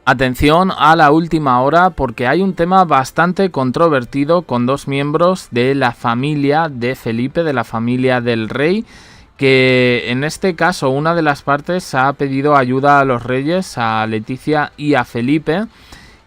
Atención a la última hora porque hay un tema bastante controvertido con dos miembros de la familia de Felipe, de la familia del rey, que en este caso una de las partes ha pedido ayuda a los reyes, a Leticia y a Felipe,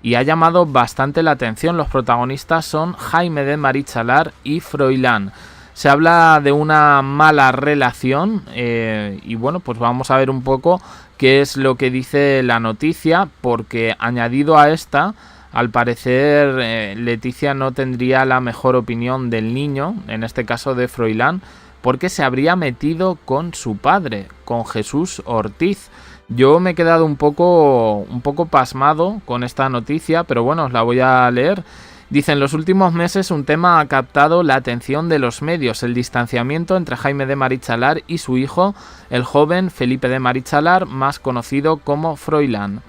y ha llamado bastante la atención. Los protagonistas son Jaime de Marichalar y Froilán. Se habla de una mala relación y bueno, pues vamos a ver un poco qué es lo que dice la noticia, porque añadido a esta, al parecer Leticia no tendría la mejor opinión del niño, en este caso de Froilán, porque se habría metido con su padre, con Jesús Ortiz. Yo me he quedado un poco pasmado con esta noticia, pero bueno, os la voy a leer. Dice: en los últimos meses un tema ha captado la atención de los medios, el distanciamiento entre Jaime de Marichalar y su hijo, el joven Felipe de Marichalar, más conocido como Froilán.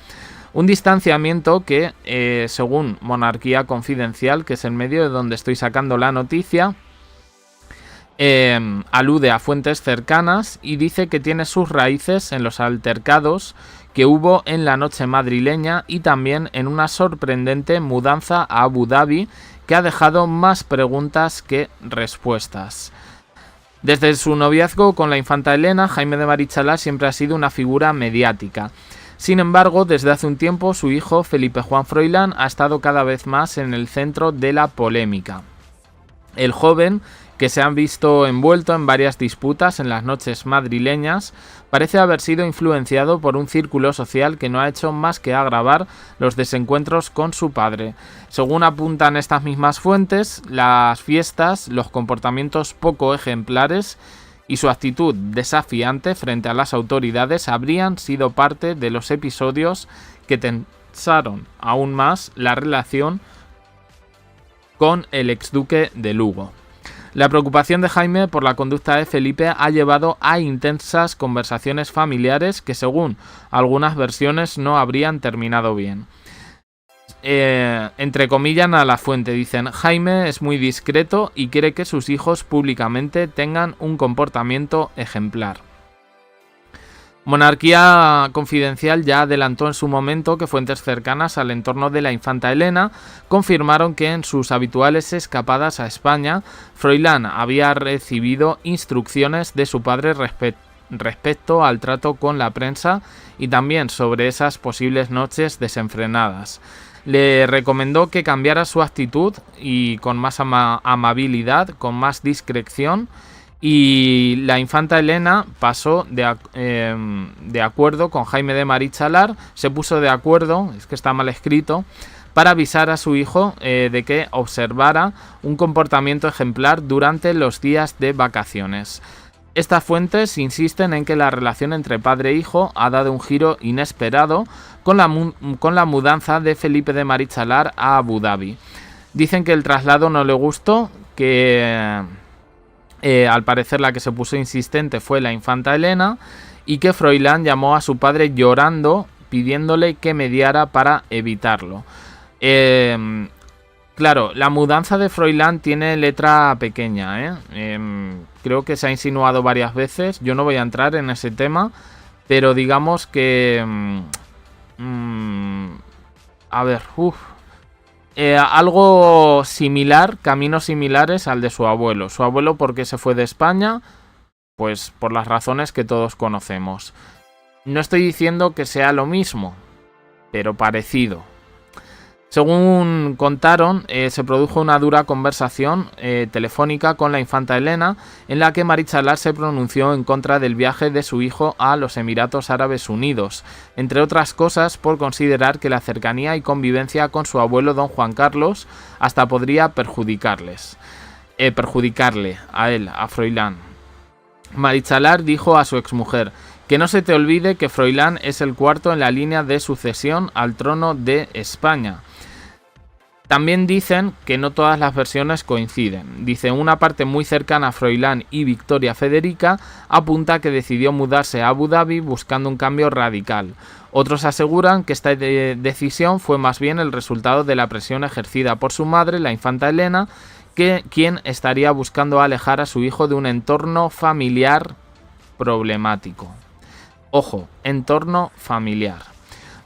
Un distanciamiento que, según Monarquía Confidencial, que es el medio de donde estoy sacando la noticia, alude a fuentes cercanas y dice que tiene sus raíces en los altercados que hubo en la noche madrileña y también en una sorprendente mudanza a Abu Dhabi que ha dejado más preguntas que respuestas. Desde su noviazgo con la infanta Elena, Jaime de Marichalar siempre ha sido una figura mediática. Sin embargo, desde hace un tiempo su hijo Felipe Juan Froilán ha estado cada vez más en el centro de la polémica. El joven, que se han visto envuelto en varias disputas en las noches madrileñas, parece haber sido influenciado por un círculo social que no ha hecho más que agravar los desencuentros con su padre. Según apuntan estas mismas fuentes, las fiestas, los comportamientos poco ejemplares y su actitud desafiante frente a las autoridades habrían sido parte de los episodios que tensaron aún más la relación con el exduque de Lugo. La preocupación de Jaime por la conducta de Felipe ha llevado a intensas conversaciones familiares que, según algunas versiones, no habrían terminado bien. Entrecomillan a la fuente, dicen: Jaime es muy discreto y quiere que sus hijos públicamente tengan un comportamiento ejemplar. Monarquía Confidencial ya adelantó en su momento que fuentes cercanas al entorno de la infanta Elena confirmaron que en sus habituales escapadas a España, Froilán había recibido instrucciones de su padre respecto al trato con la prensa y también sobre esas posibles noches desenfrenadas. Le recomendó que cambiara su actitud y con más amabilidad, con más discreción. Y la infanta Elena pasó de acuerdo con Jaime de Marichalar, se puso de acuerdo, es que está mal escrito, para avisar a su hijo de que observara un comportamiento ejemplar durante los días de vacaciones. Estas fuentes insisten en que la relación entre padre e hijo ha dado un giro inesperado con la mudanza de Felipe de Marichalar a Abu Dhabi. Dicen que el traslado no le gustó, que al parecer la que se puso insistente fue la infanta Elena y que Froilán llamó a su padre llorando pidiéndole que mediara para evitarlo. Claro, la mudanza de Froilán tiene letra pequeña, creo que se ha insinuado varias veces, yo no voy a entrar en ese tema, pero digamos que algo similar, caminos similares al de su abuelo. Su abuelo, ¿por qué se fue de España? Pues por las razones que todos conocemos. No estoy diciendo que sea lo mismo, pero parecido. Según contaron, se produjo una dura conversación telefónica con la infanta Elena, en la que Marichalar se pronunció en contra del viaje de su hijo a los Emiratos Árabes Unidos, entre otras cosas por considerar que la cercanía y convivencia con su abuelo don Juan Carlos hasta podría perjudicarle a él, a Froilán. Marichalar dijo a su exmujer: que no se te olvide que Froilán es el cuarto en la línea de sucesión al trono de España. También dicen que no todas las versiones coinciden. Dice: una parte muy cercana a Froilán y Victoria Federica apunta que decidió mudarse a Abu Dhabi buscando un cambio radical. Otros aseguran que esta decisión fue más bien el resultado de la presión ejercida por su madre, la infanta Elena, quien estaría buscando alejar a su hijo de un entorno familiar problemático. Ojo, entorno familiar.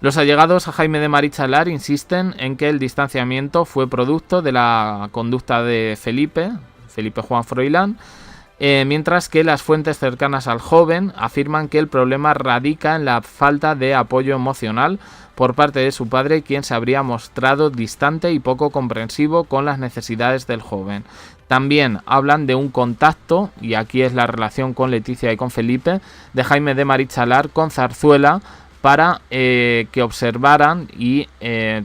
Los allegados a Jaime de Marichalar insisten en que el distanciamiento fue producto de la conducta de Felipe Juan Froilán, mientras que las fuentes cercanas al joven afirman que el problema radica en la falta de apoyo emocional por parte de su padre, quien se habría mostrado distante y poco comprensivo con las necesidades del joven. También hablan de un contacto, y aquí es la relación con Leticia y con Felipe, de Jaime de Marichalar con Zarzuela, para que observaran y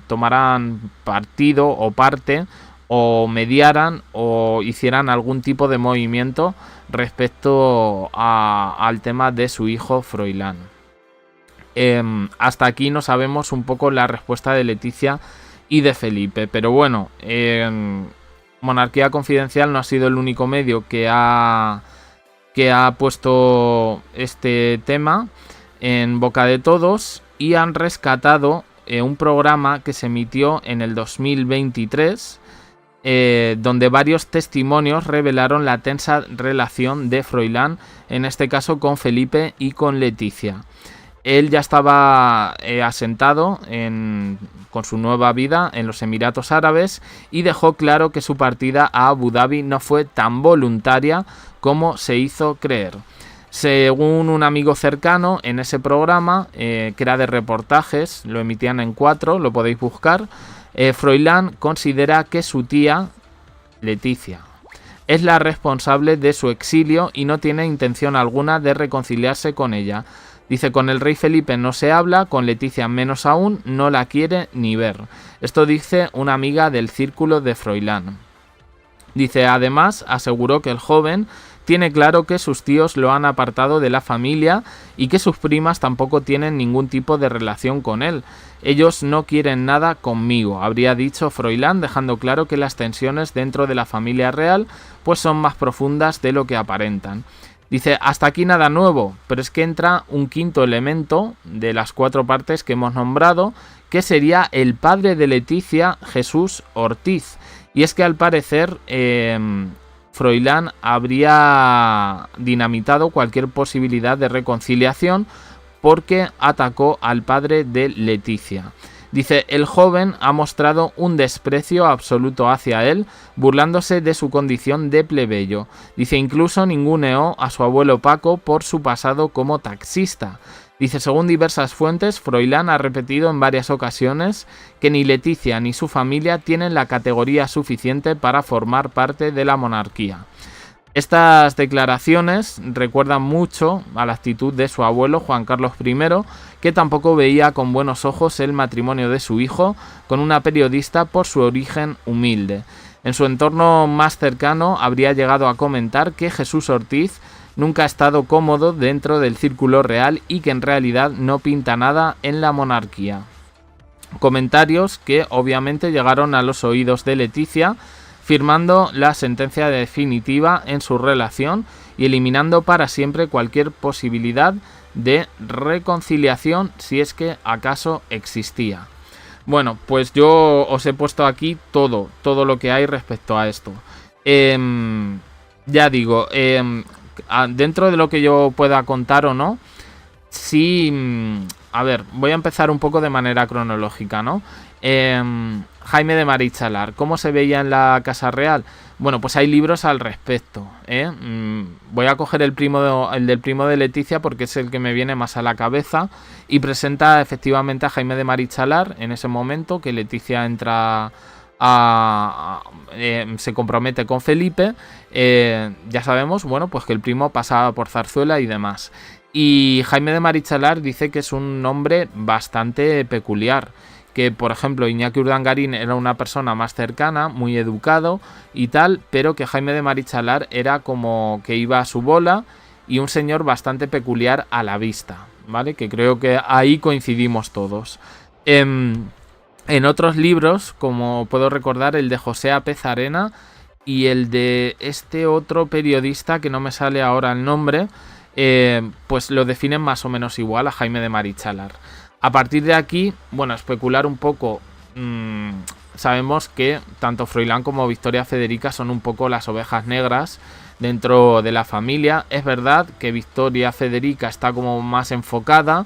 tomaran partido o parte, o mediaran o hicieran algún tipo de movimiento respecto al tema de su hijo Froilán. Hasta aquí no sabemos un poco la respuesta de Leticia y de Felipe, pero bueno, Monarquía Confidencial no ha sido el único medio que ha puesto este tema en boca de todos, y han rescatado un programa que se emitió en el 2023, donde varios testimonios revelaron la tensa relación de Froilán, en este caso con Felipe y con Leticia. Él ya estaba asentado con su nueva vida en los Emiratos Árabes, y dejó claro que su partida a Abu Dhabi no fue tan voluntaria como se hizo creer. Según un amigo cercano en ese programa, que era de reportajes, lo emitían en 4, lo podéis buscar, Froilán considera que su tía, Leticia, es la responsable de su exilio y no tiene intención alguna de reconciliarse con ella. Dice: con el rey Felipe no se habla, con Leticia menos aún, no la quiere ni ver. Esto dice una amiga del círculo de Froilán. Dice: además, aseguró que el joven tiene claro que sus tíos lo han apartado de la familia y que sus primas tampoco tienen ningún tipo de relación con él. Ellos no quieren nada conmigo, habría dicho Froilán, dejando claro que las tensiones dentro de la familia real pues son más profundas de lo que aparentan. Dice: hasta aquí nada nuevo, pero es que entra un quinto elemento de las 4 partes que hemos nombrado, que sería el padre de Leticia, Jesús Ortiz. Y es que al parecer Froilán habría dinamitado cualquier posibilidad de reconciliación porque atacó al padre de Leticia. Dice: el joven ha mostrado un desprecio absoluto hacia él, burlándose de su condición de plebeyo. Dice: incluso ninguneó a su abuelo Paco por su pasado como taxista. Dice: según diversas fuentes, Froilán ha repetido en varias ocasiones que ni Leticia ni su familia tienen la categoría suficiente para formar parte de la monarquía. Estas declaraciones recuerdan mucho a la actitud de su abuelo Juan Carlos I, que tampoco veía con buenos ojos el matrimonio de su hijo con una periodista por su origen humilde. En su entorno más cercano habría llegado a comentar que Jesús Ortiz nunca ha estado cómodo dentro del círculo real y que en realidad no pinta nada en la monarquía. Comentarios que obviamente llegaron a los oídos de Leticia, firmando la sentencia definitiva en su relación y eliminando para siempre cualquier posibilidad de reconciliación, si es que acaso existía. Bueno, pues yo os he puesto aquí todo lo que hay respecto a esto. Ya digo, dentro de lo que yo pueda contar o no, sí, a ver, voy a empezar un poco de manera cronológica, ¿no? Jaime de Marichalar, ¿cómo se veía en la Casa Real? Bueno, pues hay libros al respecto, ¿eh? Voy a coger el del primo de Leticia porque es el que me viene más a la cabeza, y presenta efectivamente a Jaime de Marichalar en ese momento que Leticia entra se compromete con Felipe. Ya sabemos, bueno, pues que el primo pasaba por Zarzuela y demás. Y Jaime de Marichalar dice que es un nombre bastante peculiar, que por ejemplo Iñaki Urdangarín era una persona más cercana, muy educado y tal, pero que Jaime de Marichalar era como que iba a su bola y un señor bastante peculiar a la vista, ¿vale? Que creo que ahí coincidimos todos. En otros libros, como puedo recordar el de José Apez Arena y el de este otro periodista que no me sale ahora el nombre, pues lo definen más o menos igual a Jaime de Marichalar. A partir de aquí, bueno, especular un poco, sabemos que tanto Froilán como Victoria Federica son un poco las ovejas negras dentro de la familia. Es verdad que Victoria Federica está como más enfocada,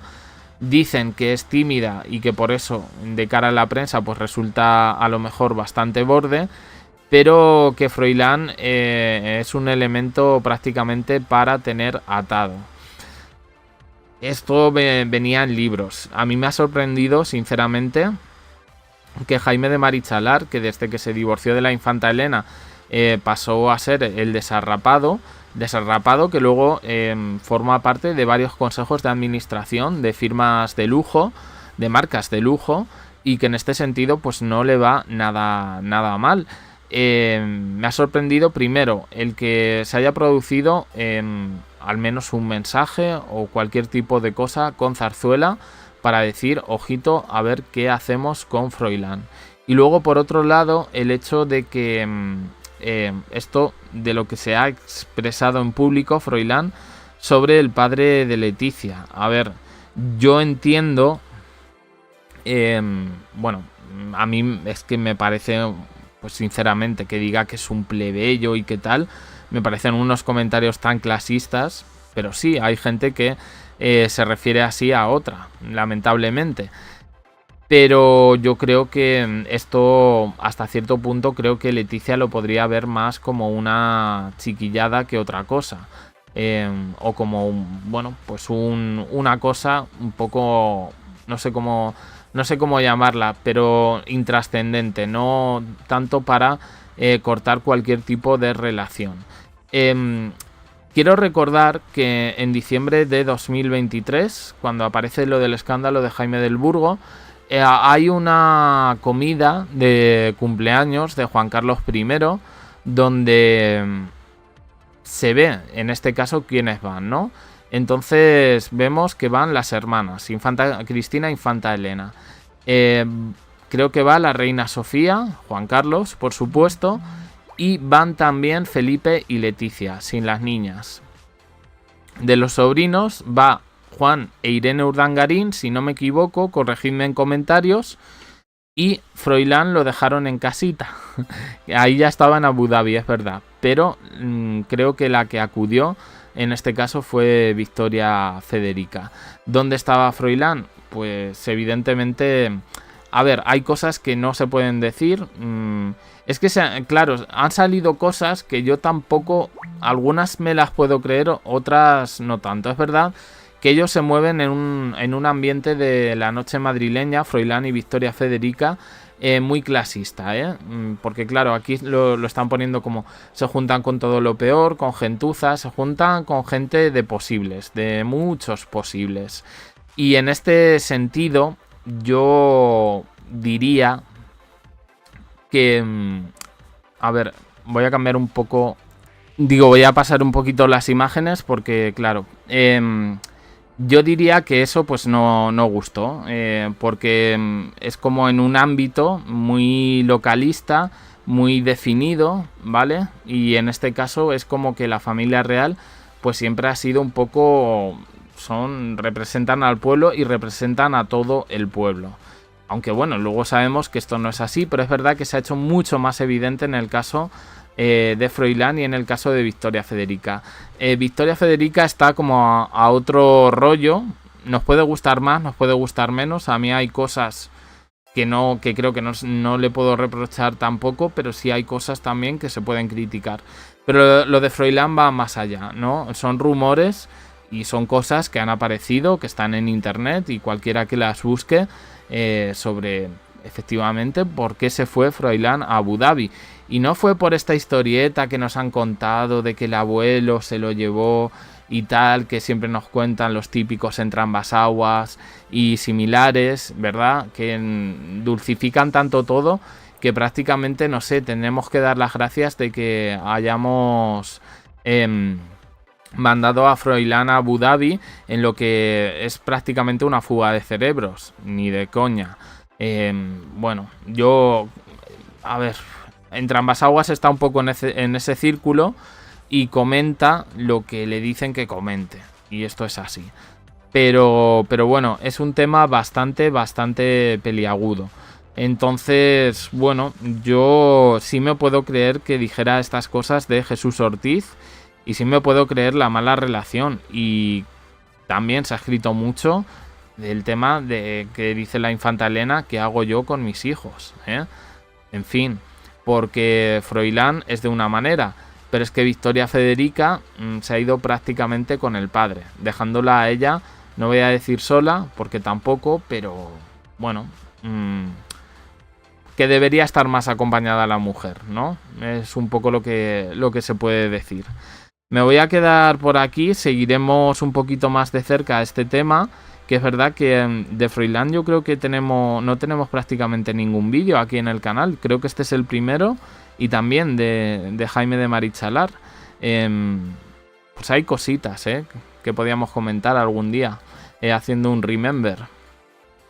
Dicen que es tímida y que por eso de cara a la prensa pues resulta a lo mejor bastante borde, pero que Froilán es un elemento prácticamente para tener atado. Esto venía en libros. A mí me ha sorprendido, sinceramente, que Jaime de Marichalar, que desde que se divorció de la infanta Elena pasó a ser el desarrapado que luego forma parte de varios consejos de administración de firmas de lujo, de marcas de lujo, y que en este sentido pues no le va nada mal. Me ha sorprendido primero el que se haya producido al menos un mensaje o cualquier tipo de cosa con Zarzuela para decir, ojito, a ver qué hacemos con Froilán. Y luego, por otro lado, el hecho de que esto de lo que se ha expresado en público Froilán sobre el padre de Leticia. A ver, yo entiendo, bueno, a mí es que me parece, pues sinceramente, que diga que es un plebeyo y qué tal, me parecen unos comentarios tan clasistas, pero sí, hay gente que se refiere así a otra, lamentablemente. Pero yo creo que esto, hasta cierto punto, creo que Leticia lo podría ver más como una chiquillada que otra cosa. O como, bueno, pues una cosa un poco, no sé cómo llamarla, pero intrascendente, no tanto para cortar cualquier tipo de relación. Quiero recordar que en diciembre de 2023, cuando aparece lo del escándalo de Jaime del Burgo, hay una comida de cumpleaños de Juan Carlos I, donde se ve, en este caso, quiénes van, ¿no? Entonces vemos que van las hermanas, Infanta Cristina e Infanta Elena. Creo que va la reina Sofía, Juan Carlos, por supuesto, y van también Felipe y Leticia, sin las niñas. De los sobrinos va Juan e Irene Urdangarín, si no me equivoco, corregidme en comentarios, y Froilán lo dejaron en casita. Ahí ya estaba en Abu Dhabi, es verdad, pero creo que la que acudió en este caso fue Victoria Federica. ¿Dónde estaba Froilán? Pues evidentemente, a ver, hay cosas que no se pueden decir. Es que, claro, han salido cosas que yo tampoco, algunas me las puedo creer, otras no tanto. Es verdad que ellos se mueven en un ambiente de la noche madrileña, Froilán y Victoria Federica, muy clasista, porque claro, aquí lo están poniendo como se juntan con todo lo peor, con gentuza, se juntan con gente de posibles, de muchos posibles. Y en este sentido, yo diría que, a ver, voy a cambiar un poco, voy a pasar un poquito las imágenes porque, claro, yo diría que eso pues no gustó, porque es como en un ámbito muy localista, muy definido, ¿vale? Y en este caso es como que la familia real pues siempre ha sido un poco, representan al pueblo y representan a todo el pueblo. Aunque bueno, luego sabemos que esto no es así, pero es verdad que se ha hecho mucho más evidente en el caso de Froilán y en el caso de Victoria Federica. Victoria Federica está como a otro rollo. Nos puede gustar más, nos puede gustar menos. A mí hay cosas que creo que no le puedo reprochar tampoco, pero sí hay cosas también que se pueden criticar. Pero lo de Froilán va más allá, ¿no? Son rumores y son cosas que han aparecido, que están en internet y cualquiera que las busque sobre efectivamente por qué se fue Froilán a Abu Dhabi. Y no fue por esta historieta que nos han contado de que el abuelo se lo llevó y tal, que siempre nos cuentan los típicos entre ambas aguas y similares, ¿verdad? Que dulcifican tanto todo que prácticamente, no sé, tenemos que dar las gracias de que hayamos mandado a Froilán a Abu Dhabi en lo que es prácticamente una fuga de cerebros, ni de coña. Bueno, yo, a ver, entre ambas aguas está un poco en ese círculo y comenta lo que le dicen que comente, y esto es así. Pero bueno, es un tema bastante peliagudo. Entonces, bueno, yo sí me puedo creer que dijera estas cosas de Jesús Ortiz y sí me puedo creer la mala relación. Y también se ha escrito mucho del tema de que dice la infanta Elena, ¿qué hago yo con mis hijos? En fin, porque Froilán es de una manera, pero es que Victoria Federica se ha ido prácticamente con el padre, dejándola a ella, no voy a decir sola, porque tampoco, pero bueno, que debería estar más acompañada la mujer, ¿no? Es un poco lo que se puede decir. Me voy a quedar por aquí, seguiremos un poquito más de cerca este tema, que es verdad que de Froilán yo creo que no tenemos prácticamente ningún vídeo aquí en el canal, creo que este es el primero, y también de Jaime de Marichalar. Pues hay cositas que podíamos comentar algún día, haciendo un remember.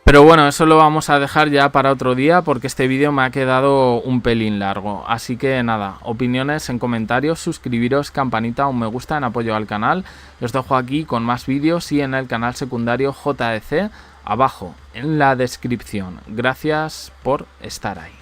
Pero bueno, eso lo vamos a dejar ya para otro día porque este vídeo me ha quedado un pelín largo. Así que nada, opiniones en comentarios, suscribiros, campanita, un me gusta en apoyo al canal. Os dejo aquí con más vídeos y en el canal secundario JEC abajo en la descripción. Gracias por estar ahí.